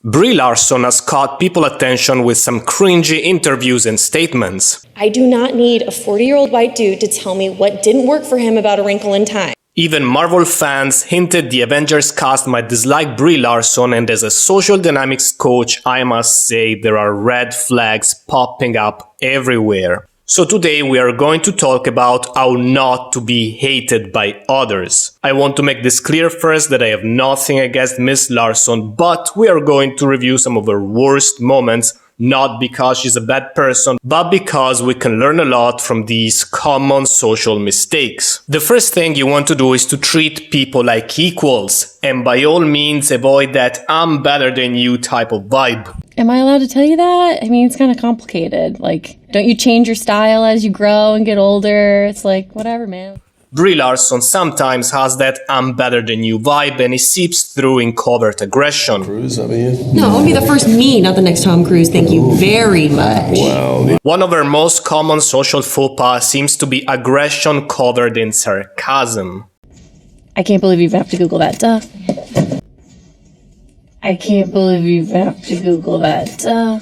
Brie Larson has caught people's attention with some cringy interviews and statements. I do not need a 40-year-old white dude to tell me what didn't work for him about A Wrinkle in Time. Even Marvel fans hinted the Avengers cast might dislike Brie Larson, and as a social dynamics coach, I must say there are red flags popping up everywhere. So today we are going to talk about how not to be hated by others. I want to make this clear first that I have nothing against Miss Larson, but we are going to review some of her worst moments, not because she's a bad person, but because we can learn a lot from these common social mistakes. The first thing you want to do is to treat people like equals, and by all means avoid that I'm better than you type of vibe. Am I allowed to tell you that? I mean, it's kind of complicated. Like, don't you change your style as you grow and get older? It's like, whatever, man. Brie Larson sometimes has that I'm better than you vibe, and it seeps through in covert aggression. Cruise, I mean. No, I'll be the first me, not the next Tom Cruise. Thank you very much. Wow. One of her most common social faux pas seems to be aggression covered in sarcasm. I can't believe you have to Google that, duh. I can't believe you have to Google that, duh.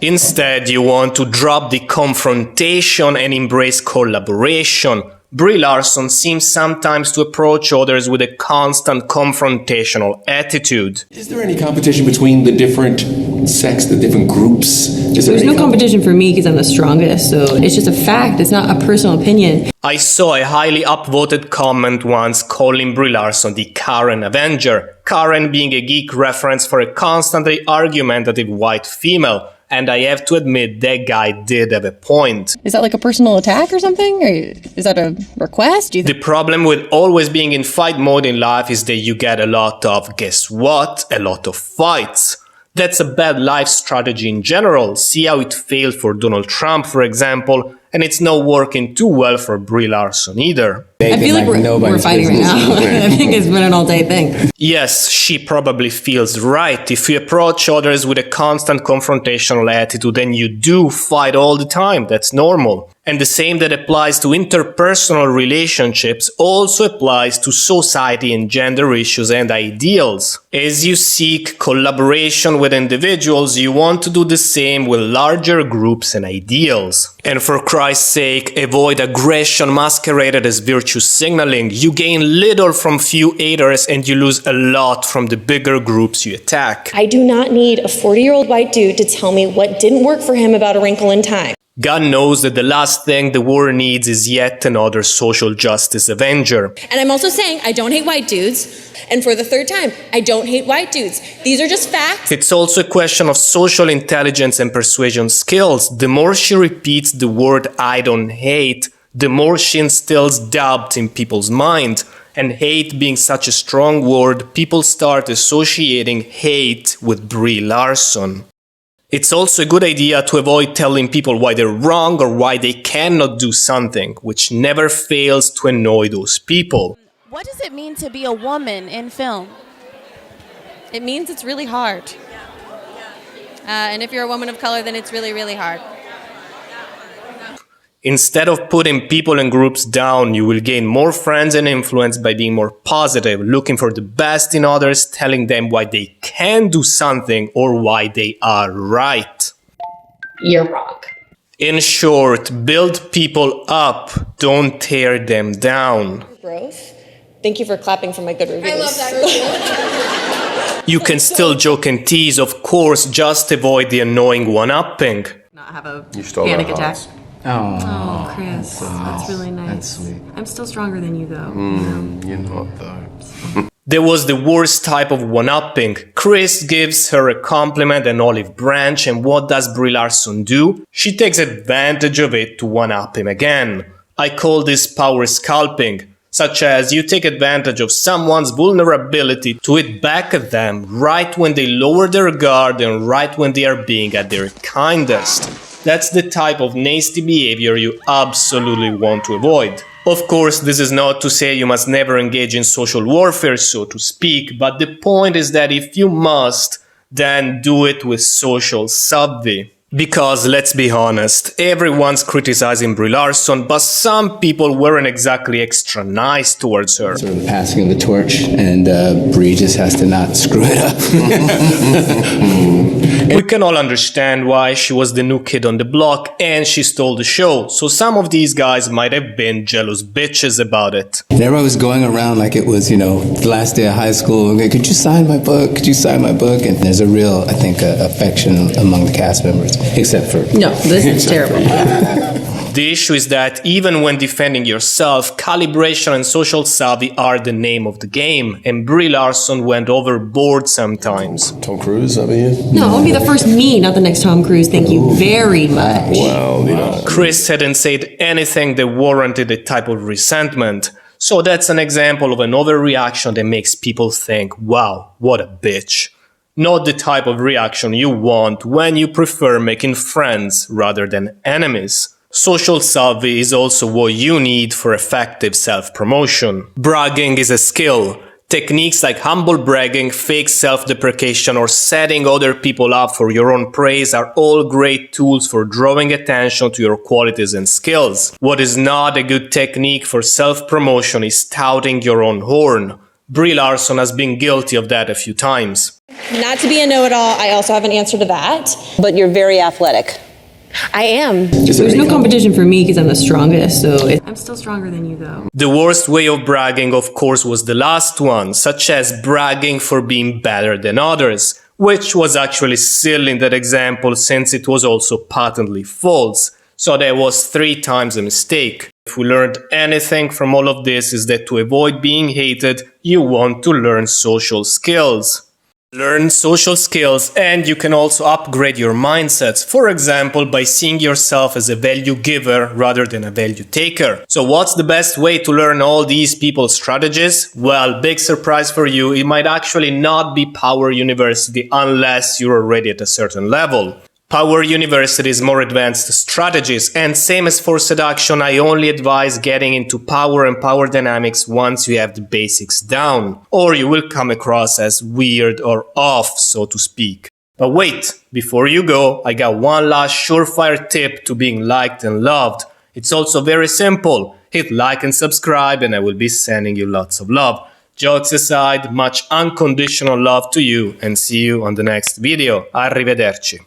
Instead, you want to drop the confrontation and embrace collaboration. Brie Larson seems sometimes to approach others with a constant confrontational attitude. Is there any competition between the different sects, the different groups? There's no competition for me because I'm the strongest, so it's just a fact. It's not a personal opinion. I saw a highly upvoted comment once calling Brie Larson the Karen Avenger, Karen being a geek reference for a constantly argumentative white female. And I have to admit, that guy did have a point. Is that like a personal attack or something? Or is that a request? The problem with always being in fight mode in life is that you get a lot of, guess what? A lot of fights. That's a bad life strategy in general. See how it failed for Donald Trump, for example, and it's not working too well for Brie Larson either. I feel like we're fighting right now. I think it's been an all-day thing. Yes, she probably feels right. If you approach others with a constant confrontational attitude, then you do fight all the time. That's normal. And the same that applies to interpersonal relationships also applies to society and gender issues and ideals. As you seek collaboration with individuals, you want to do the same with larger groups and ideals. And for Christ's sake, avoid aggression masqueraded as virtue signaling. You gain little from few haters and you lose a lot from the bigger groups you attack. I do not need a 40-year-old white dude to tell me what didn't work for him about A Wrinkle in Time. God knows that the last thing the world needs is yet another social justice avenger. And I'm also saying I don't hate white dudes. And for the third time, I don't hate white dudes. These are just facts. It's also a question of social intelligence and persuasion skills. The more she repeats the word I don't hate, the more she instills doubt in people's mind. And hate being such a strong word, people start associating hate with Brie Larson. It's also a good idea to avoid telling people why they're wrong or why they cannot do something, which never fails to annoy those people. What does it mean to be a woman in film? It means it's really hard. And if you're a woman of color, then it's really, really hard. Instead of putting people and groups down, you will gain more friends and influence by being more positive, looking for the best in others, telling them why they can do something or why they are right. You're wrong. In short, build people up, don't tear them down. Growth. Thank you for clapping for my good reviews. I love that. You can still joke and tease, of course, just avoid the annoying one-upping. Not have a You stole panic our attack. hearts. Oh, Chris, that's really nice. That's sweet. I'm still stronger than you, though. You're not, though. There was the worst type of one-upping. Chris gives her a compliment, an olive branch, and what does Brie Larson do? She takes advantage of it to one-up him again. I call this power scalping, such as you take advantage of someone's vulnerability to hit back at them right when they lower their guard and right when they are being at their kindest. That's the type of nasty behavior you absolutely want to avoid. Of course, this is not to say you must never engage in social warfare, so to speak, but the point is that if you must, then do it with social subtlety. Because let's be honest, everyone's criticizing Brie Larson, but some people weren't exactly extra nice towards her. Sort of passing of the torch, and Brie just has to not screw it up. We can all understand why. She was the new kid on the block and she stole the show, so some of these guys might have been jealous bitches about it. And everyone was going around like it was, the last day of high school. Okay, could you sign my book? Could you sign my book? And there's a real, I think, affection among the cast members, except for... No, this is terrible. The issue is that even when defending yourself, calibration and social savvy are the name of the game, and Brie Larson went overboard sometimes. Tom Cruise, I mean? No, I want to be the first me, not the next Tom Cruise. Thank you very much. Wow, Chris hadn't said anything that warranted a type of resentment. So that's an example of an overreaction that makes people think, wow, what a bitch. Not the type of reaction you want when you prefer making friends rather than enemies. Social savvy is also what you need for effective self-promotion. Bragging is a skill. Techniques like humble bragging, fake self-deprecation, or setting other people up for your own praise are all great tools for drawing attention to your qualities and skills. What is not a good technique for self-promotion is touting your own horn. Brie Larson has been guilty of that a few times. Not to be a know-it-all, I also have an answer to that. But you're very athletic. I am. There's no competition for me because I'm the strongest, so I'm still stronger than you, though. The worst way of bragging, of course, was the last one, such as bragging for being better than others, which was actually silly in that example since it was also patently false. So that was 3 times a mistake. If we learned anything from all of this is that to avoid being hated, you want to learn social skills. Learn social skills and you can also upgrade your mindsets, for example, by seeing yourself as a value giver rather than a value taker. So what's the best way to learn all these people's strategies? Well, big surprise for you, it might actually not be Power University unless you're already at a certain level. Power University is more advanced strategies, and same as for seduction, I only advise getting into power and power dynamics once you have the basics down, or you will come across as weird or off, so to speak. But wait, before you go, I got one last surefire tip to being liked and loved. It's also very simple. Hit like and subscribe and I will be sending you lots of love. Jokes aside, much unconditional love to you and see you on the next video. Arrivederci.